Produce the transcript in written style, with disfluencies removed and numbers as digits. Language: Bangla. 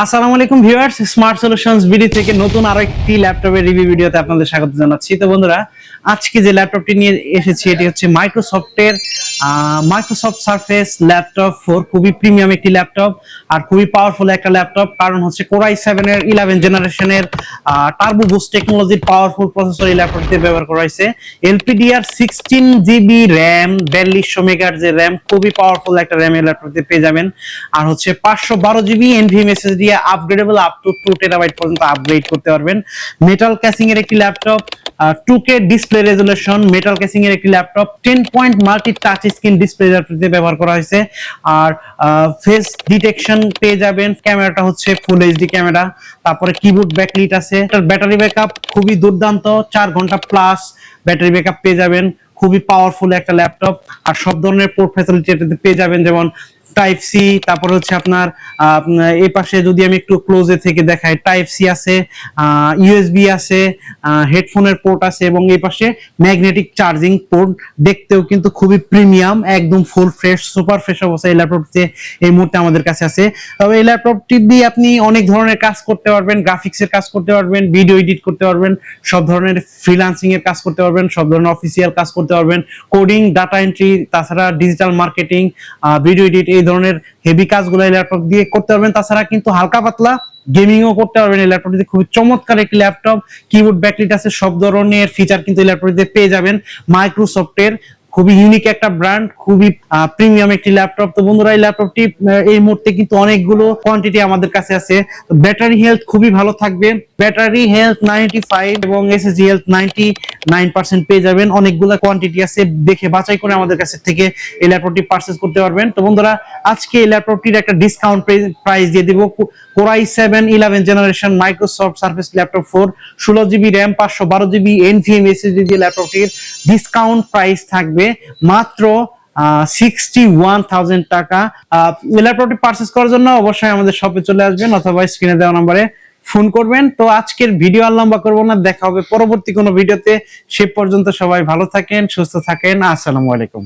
আসসালামু আলাইকুম ভিউয়ার্স, স্মার্ট সলিউশনস বিডি থেকে নতুন আরো একটি ল্যাপটপের রিভিউ ভিডিওতে আপনাদের স্বাগত জানাচ্ছি। তো বন্ধুরা, আজকে যে ল্যাপটপটি নিয়ে এসেছি এটি হচ্ছে মাইক্রোসফটের মাইক্রোসফট সারফেস ল্যাপটপ 4। খুবই প্রিমিয়াম একটি ল্যাপটপ আর খুবই পাওয়ারফুল একটা ল্যাপটপ, কারণ হচ্ছে Core i7 এর 11 জেনারেশনের টার্বো বুস্ট টেকনোলজির পাওয়ারফুল প্রসেসর এই ল্যাপটপটিতে ব্যবহার করা হয়েছে। LPDDR 16GB র্যাম, 4200 মেগাহার্জের র্যাম, খুবই পাওয়ারফুল একটা র্যাম এই ল্যাপটপটিতে পেয়ে যাবেন। আর হচ্ছে 512GB NVMe SSD upgradable up to 2TB পর্যন্ত আপগ্রেড করতে পারবেন। মেটাল ক্যাসিং এর একটি laptop, 2K display resolution, metal casing এর একটি laptop, 10 point multi touch screen display ল্যাপটপটিতে ব্যবহার করা হয়েছে। আর ফেস ডিটেকশন পেয়ে যাবেন। ক্যামেরাটা হচ্ছে ফুল এইচডি ক্যামেরা। তারপরে কিবোর্ড ব্যাকলিট আছে। ব্যাটারি ব্যাকআপ খুবই দুর্দান্ত, 4 ঘন্টা প্লাস ব্যাটারি ব্যাকআপ পেয়ে যাবেন। খুবই পাওয়ারফুল একটা ল্যাপটপ। আর সব ধরনের পোর্ট ফ্যাসিলিটি এটাতে পেয়ে যাবেন, যেমন টাইপ সি, তারপর হচ্ছে আপনার এই পাশে যদি আমি একটু ক্লোজে থেকে দেখাই, টাইপ সি আছে, ইউএসবি আছে, হেডফোনের পোর্ট আছে এবং এই পাশে ম্যাগনেটিক চার্জিং পোর্ট। দেখতেও কিন্তু খুবই প্রিমিয়াম, একদম ফুল ফ্রেশ, সুপার ফ্রেশ অবস্থায় এই ল্যাপটপটি এই মুহূর্তে আমাদের কাছে আছে। তবে এই ল্যাপটপটি দিয়ে আপনি অনেক ধরনের কাজ করতে পারবেন, গ্রাফিক্সের কাজ করতে পারবেন, ভিডিও এডিট করতে পারবেন, সব ধরনের ফ্রিল্যান্সিং এর কাজ করতে পারবেন, সব ধরনের অফিসিয়াল কাজ করতে পারবেন, কোডিং, ডাটা এন্ট্রি, তাছাড়া ডিজিটাল মার্কেটিং, ভিডিও এডিট, এই ধরনের হেভি কাজগুলো এই ল্যাপটপ দিয়ে করতে পারবেন। তাছাড়া কিন্তু হালকা পাতলা গেমিংও করতে পারবেন এই ল্যাপটপটিতে। খুবই চমৎকার একটি ল্যাপটপ, কিবোর্ড ব্যাকলিট আছে, সব ধরনের ফিচার কিন্তু এই ল্যাপটপটিতে পেয়ে যাবেন। মাইক্রোসফটের খুবই ইউনিক একটা ব্র্যান্ড, খুবই প্রিমিয়াম একটি ল্যাপটপ। তো বন্ধুরা, এই ল্যাপটপটি এই মুহূর্তে কিন্তু অনেকগুলো কোয়ান্টিটি আমাদের কাছে আছে। ব্যাটারি হেলথ খুবই ভালো থাকবে, ব্যাটারি হেলথ 95 এবং এসএসডি হেলথ 99% পেয়ে যাবেন। অনেকগুলো কোয়ান্টিটি আছে, দেখে বাছাই করে আমাদের কাছে থেকে এই ল্যাপটপটি পারচেজ করতে পারবেন। তো বন্ধুরা, আজকে এই ল্যাপটপটির একটা ডিসকাউন্ট প্রাইস দিয়ে দিব। Core i7 11 generation Microsoft surface laptop 4, 16GB RAM, 512GB NVMe SSD দিয়ে ল্যাপটপটির ডিসকাউন্ট প্রাইস থাকবে মাত্র 61,000 টাকা। এই ল্যাপটপটি পারচেজ করার জন্য অবশ্যই আমাদের শপে চলে আসবেন অথবা স্ক্রিনে দেওয়া নম্বরে ফোন করবেন। তো আজকের ভিডিও আর লম্বা করবো না, দেখা হবে পরবর্তী কোনো ভিডিওতে। সে পর্যন্ত সবাই ভালো থাকেন, সুস্থ থাকেন। আসসালামু আলাইকুম।